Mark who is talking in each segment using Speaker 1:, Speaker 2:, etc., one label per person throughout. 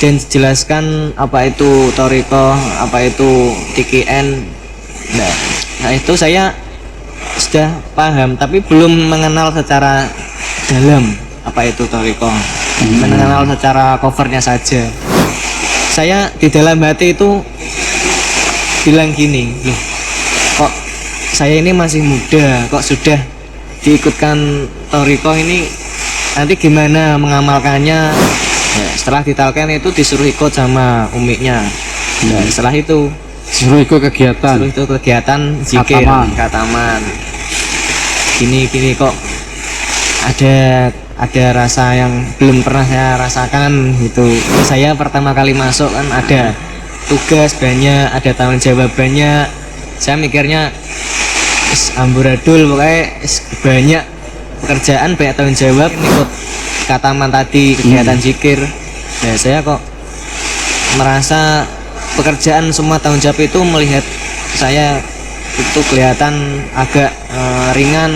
Speaker 1: dan jelaskan apa itu toriko, apa itu TKN. Nah itu saya sudah paham, tapi belum mengenal secara dalam apa itu toriko. Mengenal secara covernya saja. Saya di dalam hati itu bilang gini, loh, kok saya ini masih muda, kok sudah diikutkan toriko ini, nanti gimana mengamalkannya? Ya, setelah ditalkan itu disuruh ikut sama umiknya. Nah, setelah itu
Speaker 2: suruh ikut kegiatan
Speaker 1: zikir kataman. Gini kok ada rasa yang belum pernah saya rasakan gitu. Saya pertama kali masuk kan ada tugas banyak, ada tanggung jawab banyak. Saya mikirnya amburadul, pokoknya banyak pekerjaan, banyak tanggung jawab, ikut kataman tadi, kegiatan zikir. Nah saya kok merasa pekerjaan semua tanggung jawab itu melihat saya itu kelihatan agak ringan.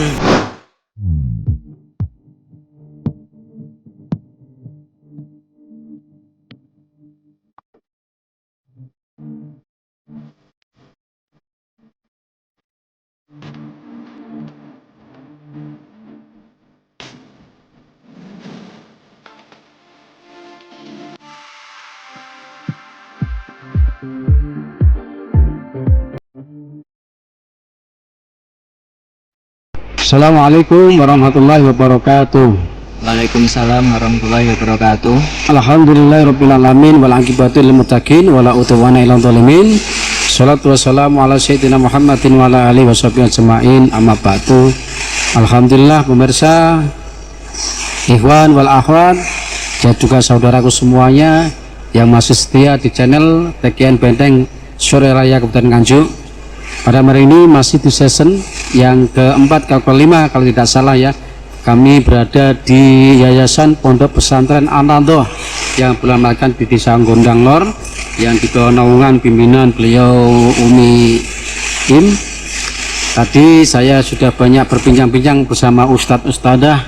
Speaker 2: Assalamualaikum warahmatullahi wabarakatuh.
Speaker 1: Waalaikumsalam warahmatullahi wabarakatuh.
Speaker 2: Alhamdulillahirrabbilalamin wal aqibatu lil muttaqin wala udwana ilal zalimin. Shalatu wassalamu ala sayyidina Muhammadin wa ala alihi washabihi ajmain, amma ba'du. Alhamdulillah pemirsa, ikhwan wal akhwat, dan juga saudaraku semuanya yang masih setia di channel TKN Benteng Sore Raya Kabupaten Nganjuk. Pada hari ini masih di season yang keempat atau kelima kalau tidak salah ya. Kami berada di Yayasan Pondok Pesantren An-Nadhah yang beralamatkan di Desa Gondang Lor, yang di bawah naungan pimpinan beliau Umi Im. Tadi saya sudah banyak berbincang-bincang bersama Ustadz-Ustadzah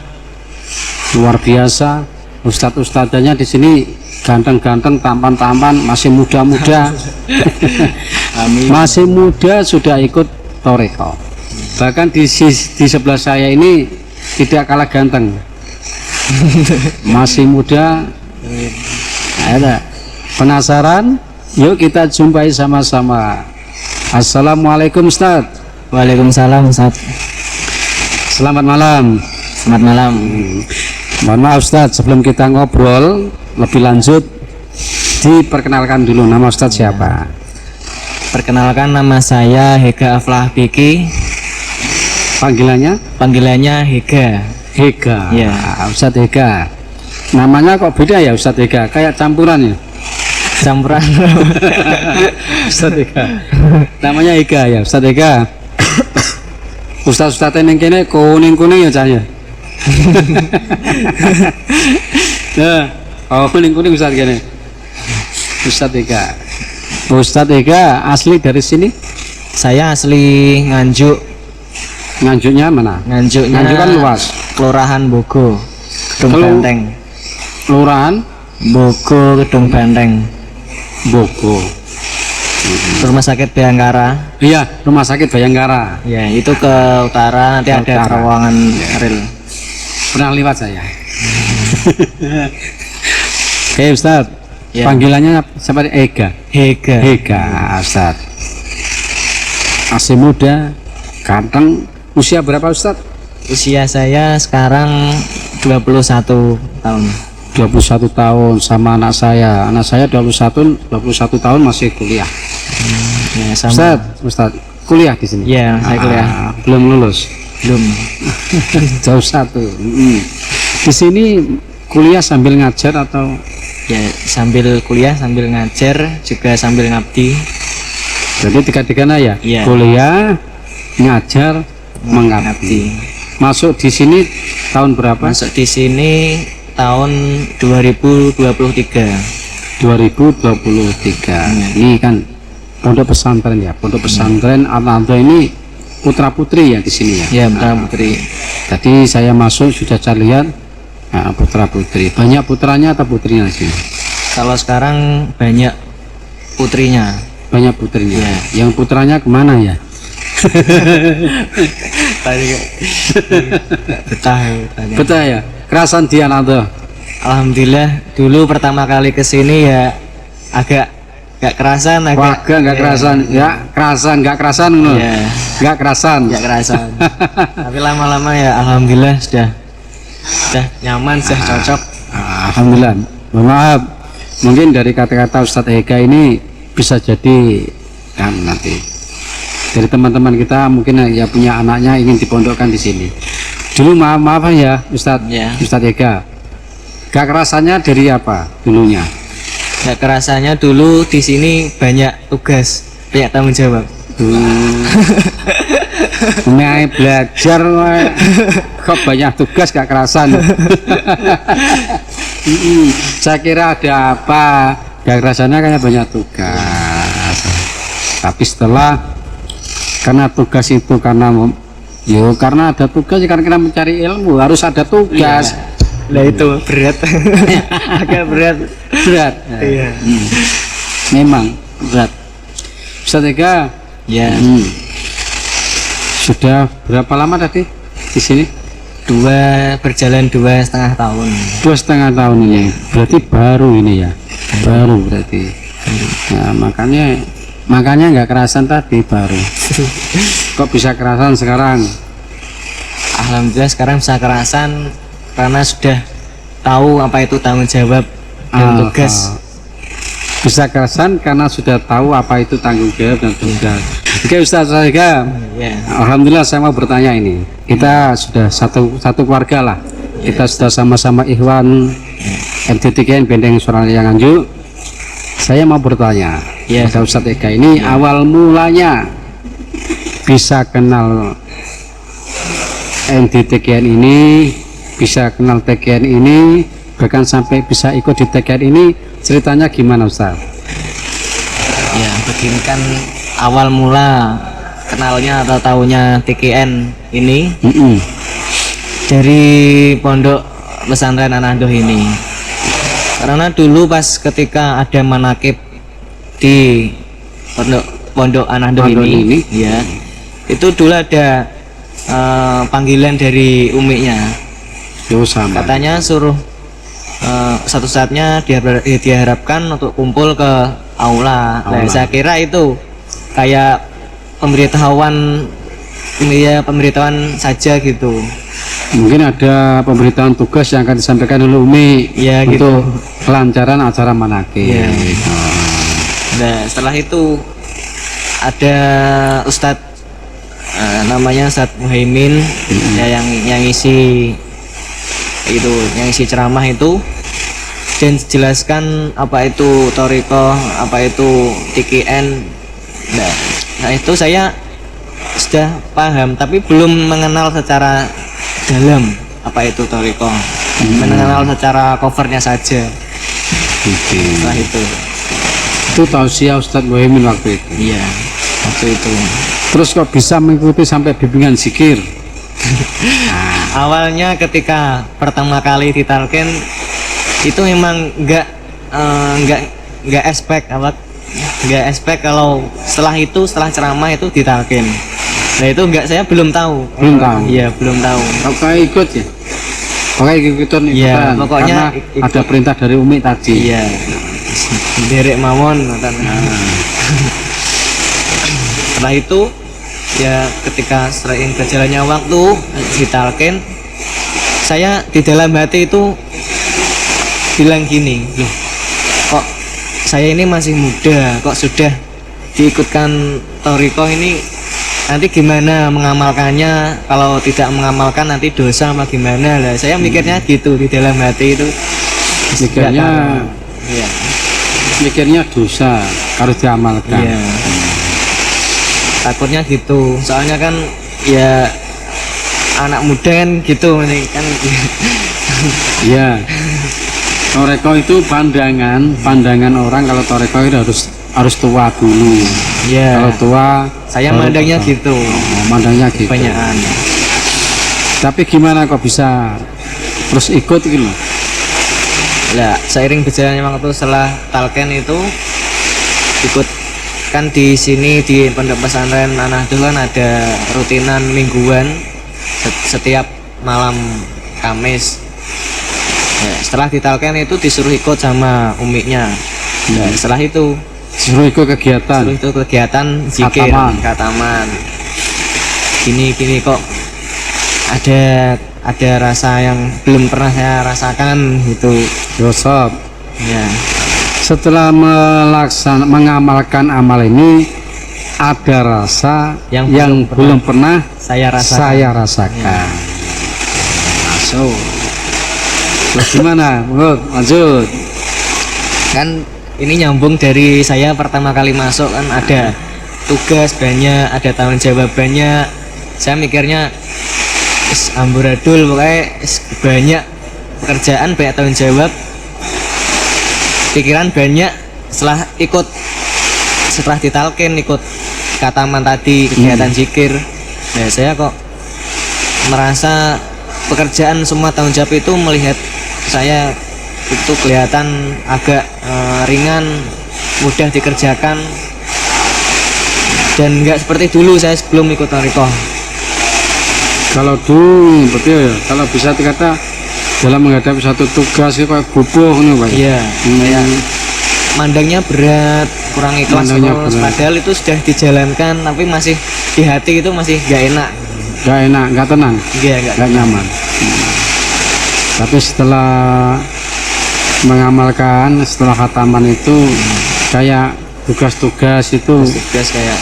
Speaker 2: luar biasa. Ustadz-Ustadzahnya di sini ganteng-ganteng, tampan-tampan, masih muda-muda. Masih muda sudah ikut toreko. Bahkan di sebelah saya ini tidak kalah ganteng. Masih muda. Ada penasaran? Yuk kita jumpai sama-sama. Assalamualaikum Ustaz.
Speaker 1: Waalaikumsalam Ustaz.
Speaker 2: Selamat malam.
Speaker 1: Selamat malam.
Speaker 2: Mohon maaf Ustaz, sebelum kita ngobrol lebih lanjut, diperkenalkan dulu nama Ustaz siapa?
Speaker 1: Perkenalkan, nama saya Hega Aflah Biki. Panggilannya Hega.
Speaker 2: Hega.
Speaker 1: Ya.
Speaker 2: Ustaz Hega. Namanya kok beda ya Ustaz Hega? Kayak campuran ya?
Speaker 1: Campuran.
Speaker 2: Ustaz Hega. Namanya Hega ya Ustaz Hega. Ustaz-ustaz yang kene kuning-kuning ya cahaya. Nah, oh kuning-kuning Ustaz kene. Ustaz Hega. Ustadz Ega asli dari sini?
Speaker 1: Saya asli Nganjuk.
Speaker 2: Nganjuknya mana?
Speaker 1: Nganjuk
Speaker 2: kan luas.
Speaker 1: Kelurahan Bogo, Kedung Banteng.
Speaker 2: Kelurahan
Speaker 1: Bogo, Kedung Banteng.
Speaker 2: Bogo.
Speaker 1: Rumah sakit Bayangkara.
Speaker 2: Iya, rumah sakit Bayangkara.
Speaker 1: Ya, itu ke utara, nanti ada terowongan rel.
Speaker 2: Pernah lewat saya. Oke Ustadz.
Speaker 1: Ya.
Speaker 2: Panggilannya seperti Ega. Hega Ustaz. Masih muda, ganteng. Usia berapa Ustaz?
Speaker 1: Usia saya sekarang 21 tahun.
Speaker 2: 21 tahun sama anak saya. Anak saya 21 tahun masih kuliah.
Speaker 1: Ya, sama.
Speaker 2: Ustaz, kuliah di sini?
Speaker 1: Iya, saya kuliah.
Speaker 2: Belum lulus.
Speaker 1: Belum.
Speaker 2: Jauh satu. Di sini kuliah sambil ngajar atau?
Speaker 1: Ya, sambil kuliah, sambil ngajar, juga sambil ngabdi.
Speaker 2: Jadi tiga-tiganya ya?
Speaker 1: Iya.
Speaker 2: Kuliah, ngajar, mengabdi. Masuk di sini tahun berapa?
Speaker 1: Masuk di sini tahun 2023.
Speaker 2: 2023. Ini kan pondok pesantren ya, pondok pesantren An-Nadhah ini putra putri ya di sini ya.
Speaker 1: Ya, putra putri.
Speaker 2: Tadi saya masuk sudah cari lihat putra putri. Banyak putranya atau putrinya sih?
Speaker 1: Kalau sekarang banyak putrinya.
Speaker 2: Banyak putrinya.
Speaker 1: Iya.
Speaker 2: Yang putranya kemana ya?
Speaker 1: Tadi betah ya, tanya.
Speaker 2: Betul ya. Kerasan dia nanti.
Speaker 1: Alhamdulillah dulu pertama kali kesini ya agak gak kerasan,
Speaker 2: Wah, nggak kerasan. Ya, kerasan, nggak kerasan loh.
Speaker 1: Iya.
Speaker 2: Nggak kerasan.
Speaker 1: Gak kerasan. Tapi lama-lama ya alhamdulillah sudah nyaman, sudah cocok.
Speaker 2: Alhamdulillah. Mohon maaf. Mungkin dari kata-kata Ustadz Eka ini bisa jadi kan nanti dari teman-teman kita mungkin ya punya anaknya ingin dipondokkan di sini. Dulu maaf ya Ustadz,
Speaker 1: Ya.
Speaker 2: Ustadz Eka. Gak kerasannya dari apa dulunya?
Speaker 1: Gak kerasanya dulu di sini banyak tugas, banyak tanggung jawab.
Speaker 2: Mulai belajar kok banyak tugas gak kerasan. Saya kira ada apa? Gak kerasannya kayak banyak tugas. Tapi setelah karena tugas itu karena ada tugas karena kita mencari ilmu harus ada tugas.
Speaker 1: Nah itu berat. Agak berat. Iya.
Speaker 2: Memang berat. Ustadz Eka,
Speaker 1: Ya,
Speaker 2: sudah berapa lama tadi di sini?
Speaker 1: berjalan 2,5 tahun.
Speaker 2: 2,5 tahun ini. Berarti baru ini ya. Baru berarti. Nah, makanya nggak kerasan tadi baru. Kok bisa kerasan sekarang?
Speaker 1: Alhamdulillah sekarang bisa kerasan karena sudah tahu apa itu tanggung jawab dan tugas.
Speaker 2: Bisa kerasan karena sudah tahu apa itu tanggung jawab dan tugas. Oke Ustaz Eka,
Speaker 1: Ya.
Speaker 2: alhamdulillah saya mau bertanya ini. Kita sudah satu keluarga lah. Kita sudah sama-sama ikhwan MTTKN Benteng Suralaya Nganjuk. Saya mau bertanya,
Speaker 1: Ya.
Speaker 2: pada Ustaz Eka ini awal mulanya bisa kenal MTTKN ini, bisa kenal TKN ini, bahkan sampai bisa ikut di TKN ini, ceritanya gimana Ustaz?
Speaker 1: Ya, begini kan awal mula kenalnya atau tahunya TKN ini dari pondok pesantren Anahdoh ini. Karena dulu pas ketika ada manakib di pondok Anahdoh ini, ya, itu dulu ada panggilan dari umiknya. Katanya suruh satu saatnya diharapkan untuk kumpul ke aula. Nah, saya kira itu kayak pemberitahuan saja gitu.
Speaker 2: Mungkin ada pemberitahuan tugas yang akan disampaikan oleh Umi
Speaker 1: Ya,
Speaker 2: untuk
Speaker 1: gitu.
Speaker 2: kelancaran acara manakib.
Speaker 1: Ya. Nah, setelah itu ada Ustadz namanya Ustadz Muhaimin ya, yang isi itu, yang isi ceramah itu, dan jelaskan apa itu Thariqah, apa itu TKN. Nah itu saya sudah paham tapi belum mengenal secara dalam apa itu Thariqah. Mengenal secara covernya saja. Setelah itu
Speaker 2: tausiah Ustadz Muhaimin waktu itu.
Speaker 1: iya, waktu itu
Speaker 2: Terus kok bisa mengikuti sampai bimbingan zikir?
Speaker 1: awalnya ketika pertama kali ditalkin itu memang nggak expect kalau setelah ceramah itu ditalkin. Nah itu saya belum tahu. Iya, belum tahu.
Speaker 2: Pokoknya ikut ya. Pokoknya ikutan.
Speaker 1: Iya, pokoknya
Speaker 2: karena ada perintah dari Umi tadi.
Speaker 1: Iya. Derek mawon. Setelah itu ya ketika sering berjalannya waktu ditalkin, saya di dalam hati itu bilang gini, loh, kok saya ini masih muda, kok sudah diikutkan Thariqah ini, nanti gimana mengamalkannya? Kalau tidak mengamalkan nanti dosa apa gimana lah? Saya mikirnya gitu di dalam hati itu.
Speaker 2: Mikirnya dosa harus diamalkan.
Speaker 1: Iya. Takutnya gitu, soalnya kan ya anak muda kan gitu nih kan.
Speaker 2: Iya. Thariqah itu pandangan orang kalau Thariqah itu harus tua dulu.
Speaker 1: Iya.
Speaker 2: Kalau tua
Speaker 1: Saya mandangnya gitu.
Speaker 2: Mandangnya gitu.
Speaker 1: Banyakan.
Speaker 2: Tapi gimana kok bisa terus ikut gitu loh?
Speaker 1: Lah seiring berjalannya waktu setelah talken itu ikut kan di sini di pondok pesantren Anahdul kan ada rutinan mingguan setiap malam Kamis. Ya, setelah ditalken itu disuruh ikut sama umiknya. Nah, setelah itu
Speaker 2: Suruh ikut kegiatan.
Speaker 1: suruh itu kegiatan zikir kataman. Gini kok ada rasa yang belum pernah saya rasakan gitu.
Speaker 2: Yosop.
Speaker 1: Ya.
Speaker 2: Setelah mengamalkan amal ini, ada rasa yang belum pernah
Speaker 1: Saya rasakan.
Speaker 2: saya rasakan. Masuk. Terus gimana? Lanjut.
Speaker 1: Kan ini nyambung dari saya pertama kali masuk kan ada tugas banyak, ada tanggung jawab banyak. Saya mikirnya amburadul pokoknya banyak pekerjaan, banyak tanggung jawab, pikiran banyak. Setelah ditalkin ikut kataman tadi kegiatan zikir, ya saya kok merasa pekerjaan semua tanggung jawab itu melihat saya itu kelihatan agak ringan, mudah dikerjakan dan nggak seperti dulu saya sebelum ikut Torikoh.
Speaker 2: Kalau dulu berarti ya, kalau bisa dikata dalam menghadapi satu tugas itu kayak gubuh nih Pak.
Speaker 1: Iya, kayak mandangnya berat, kurang ikhlas
Speaker 2: Mandangnya
Speaker 1: terus,
Speaker 2: berat.
Speaker 1: padahal itu sudah dijalankan tapi masih di hati itu masih nggak enak.
Speaker 2: Gak enak, gak tenang,
Speaker 1: Iya, nggak
Speaker 2: gak nyaman. Tapi setelah mengamalkan, setelah khataman itu kayak tugas-tugas itu
Speaker 1: tugas kayak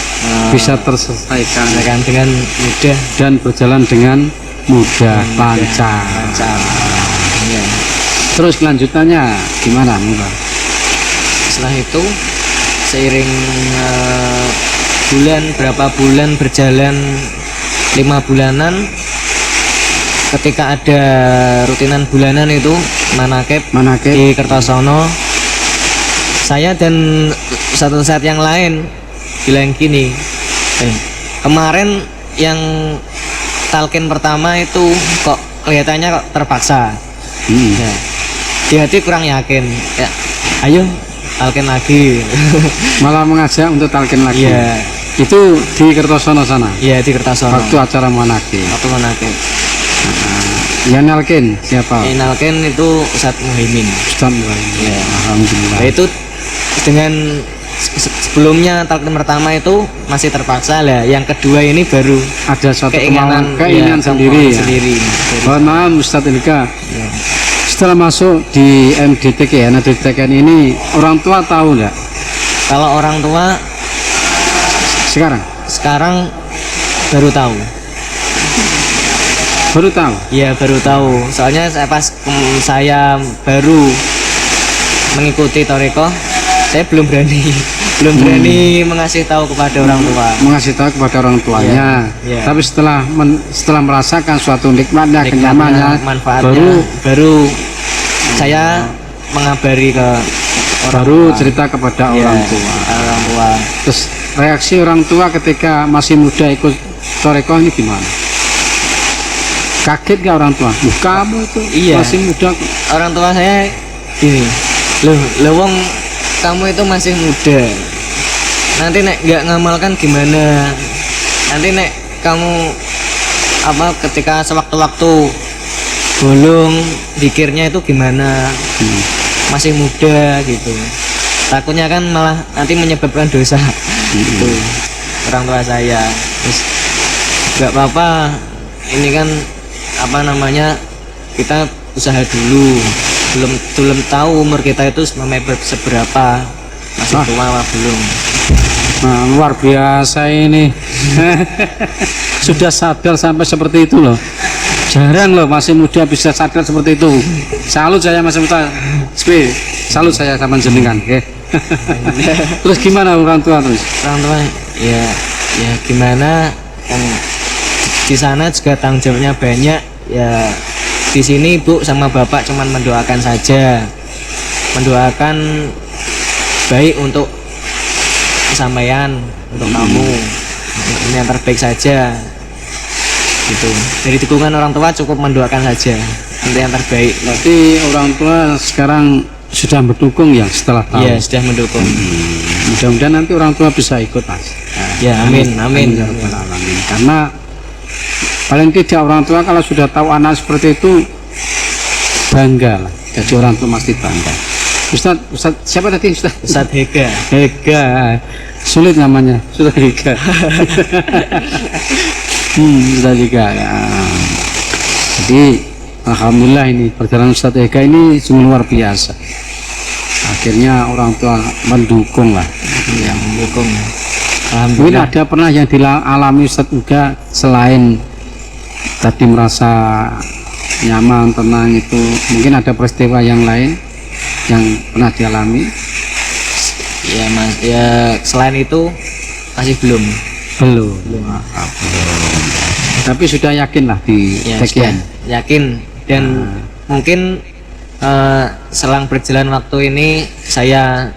Speaker 2: bisa terselesaikan
Speaker 1: kan dengan mudah
Speaker 2: dan berjalan dengan mudah,
Speaker 1: dan
Speaker 2: lancar.
Speaker 1: lancar. Iya.
Speaker 2: Terus kelanjutannya gimana Mbak?
Speaker 1: Setelah itu seiring berapa bulan berjalan, 5 bulanan, ketika ada rutinan bulanan itu manakib
Speaker 2: Manakib.
Speaker 1: di Kertosono, saya dan satu saat yang lain bilang gini, kemarin yang talkin pertama itu kok kelihatannya kok terpaksa. Ya, di hati kurang yakin ya, ayo talkin lagi.
Speaker 2: Malah mengajak untuk talkin lagi.
Speaker 1: Iya.
Speaker 2: Itu di Kertosono sana.
Speaker 1: Iya, di Kertosono
Speaker 2: Waktu acara manakib.
Speaker 1: waktu manakib.
Speaker 2: Yang nalkin siapa?
Speaker 1: Talkin itu Ustadz Muhaimin.
Speaker 2: Ustaz Muhaimin.
Speaker 1: Iya.
Speaker 2: Alhamdulillah.
Speaker 1: Nah, itu dengan sebelumnya talkin pertama itu masih terpaksa lah, yang kedua ini baru
Speaker 2: Ada suatu
Speaker 1: keinginan
Speaker 2: keinginan
Speaker 1: ya,
Speaker 2: sendiri. Ya.
Speaker 1: sendiri.
Speaker 2: Mohon maaf Ustaz Ilka.
Speaker 1: Ya.
Speaker 2: Setelah masuk di MDTK, MDTK ini orang tua tahu nggak?
Speaker 1: Kalau orang tua sekarang baru tahu.
Speaker 2: Baru tahu.
Speaker 1: Ya baru tahu. Soalnya saya baru mengikuti Torikoh, saya belum berani mengasih tahu kepada orang tua.
Speaker 2: Mengasih tahu kepada orang tuanya.
Speaker 1: Iya.
Speaker 2: Tapi setelah merasakan suatu nikmatnya, kenyamanannya,
Speaker 1: manfaatnya, baru saya mengabari ke orang
Speaker 2: baru
Speaker 1: tua.
Speaker 2: cerita kepada
Speaker 1: Iya,
Speaker 2: orang tua.
Speaker 1: Orang tua.
Speaker 2: Terus reaksi orang tua ketika masih muda ikut Torikoh ini gimana? Kaget gak orang tua? Loh, kamu itu
Speaker 1: Iya.
Speaker 2: masih muda kok.
Speaker 1: Orang tua saya gini, loh wong kamu itu masih muda, nanti nek nggak ngamalkan gimana, nanti nek kamu ketika sewaktu-waktu bolong dikirnya itu gimana, masih muda gitu, takutnya kan malah nanti menyebabkan dosa. Gitu orang tua saya. Terus nggak apa-apa, ini kan kita usaha dulu, belum tahu umur kita itu seberapa, masih tua apa belum.
Speaker 2: Nah, luar biasa ini. Sudah sadar sampai seperti itu loh. Jarang loh masih muda bisa sadar seperti itu. Salut saya Mas Muta. Salut saya sama jenengan. Terus gimana orang tua terus?
Speaker 1: Orang tua ya gimana, kan di sana juga tanggung jawabnya banyak ya. Di sini ibu sama bapak cuman mendoakan saja, mendoakan baik untuk kesampaian, untuk kamu, ini yang terbaik saja gitu. Dari dukungan orang tua cukup mendoakan saja. untuk yang terbaik.
Speaker 2: Berarti orang tua sekarang sudah mendukung ya setelah tahu.
Speaker 1: Iya, sudah mendukung.
Speaker 2: Mudah-mudahan nanti orang tua bisa ikut Mas.
Speaker 1: Ya, amin, amin.
Speaker 2: Ya Rabbal Alamin. Karena paling tidak orang tua kalau sudah tahu anak seperti itu bangga lah. Jadi orang tua pasti bangga. Ustaz siapa tadi Ustaz?
Speaker 1: Ustadz Hega.
Speaker 2: Hega, sulit namanya, Ustaz Hega. Ustaz Hega. Ya. Jadi alhamdulillah ini perjalanan Ustaz Hega ini sungguh luar biasa. Akhirnya orang tua mendukung lah.
Speaker 1: Ya, mendukung.
Speaker 2: Mungkin
Speaker 1: Alhamdulillah.
Speaker 2: ada pernah yang dialami Ustaz juga selain tadi merasa nyaman, tenang itu, mungkin ada peristiwa yang lain yang pernah dialami?
Speaker 1: Ya, Mas. Ya, selain itu masih belum.
Speaker 2: Belum. Tapi sudah yakin lah di
Speaker 1: Ya,
Speaker 2: sekian.
Speaker 1: sudah yakin dan mungkin selang berjalan waktu ini saya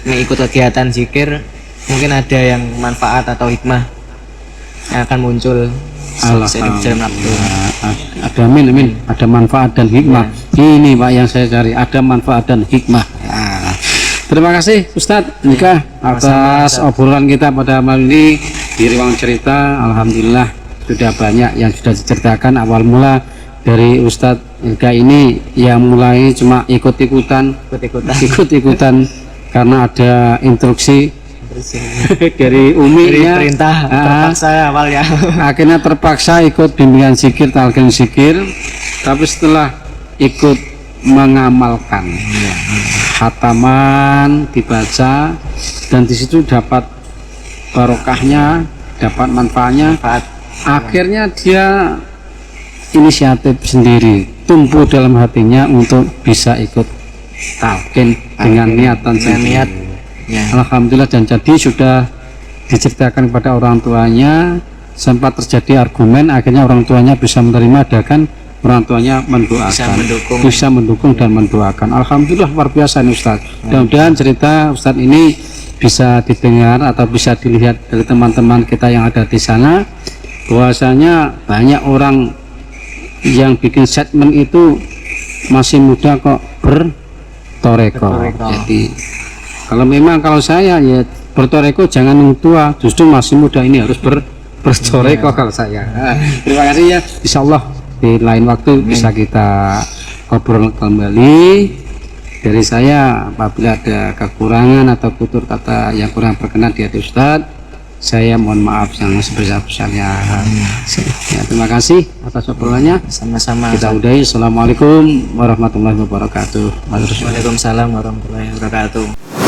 Speaker 1: mengikut kegiatan zikir, mungkin ada yang manfaat atau hikmah yang akan muncul seiring berjalan waktu.
Speaker 2: Ada amin, ada manfaat dan hikmah. Ini Pak yang saya cari, ada manfaat dan hikmah. Nah, terima kasih Ustadz Nika atas obrolan kita pada malam ini di ruang cerita. Alhamdulillah sudah banyak yang sudah diceritakan awal mula dari Ustadz Nika ini yang mulai cuma ikut-ikutan karena ada instruksi dari uminya,
Speaker 1: perintah terpaksa awalnya.
Speaker 2: akhirnya terpaksa ikut bimbingan zikir, talqin zikir. Tapi setelah ikut mengamalkan, khataman dibaca, dan di situ dapat barokahnya, dapat manfaatnya. Akhirnya dia inisiatif sendiri, tumbuh dalam hatinya untuk bisa ikut talqin dengan niatan
Speaker 1: niat. Ya.
Speaker 2: Alhamdulillah, dan jadi sudah diceritakan kepada orang tuanya, sempat terjadi argumen, akhirnya orang tuanya bisa menerima, dan orang tuanya mendoakan, bisa mendukung dan mendoakan. Alhamdulillah luar biasa nih Ustaz. Mudah-mudahan cerita Ustaz ini bisa didengar atau bisa dilihat dari teman-teman kita yang ada di sana, bahwasanya banyak orang yang bikin statement itu masih muda kok bertoreko. Jadi kalau saya ya bertoreko jangan yang tua, justru masih muda ini harus bertoreko kalau saya. Terima kasih ya. Insya Allah di lain waktu bisa kita ngobrol kembali. Dari saya, apabila ada kekurangan atau tutur kata yang kurang berkenan di hati Ustadz, saya mohon maaf yang sebesar-besarnya. Ya, terima kasih atas obrolannya.
Speaker 1: Sama-sama.
Speaker 2: Kita udahi. Assalamualaikum warahmatullahi wabarakatuh.
Speaker 1: Waalaikumsalam warahmatullahi wabarakatuh.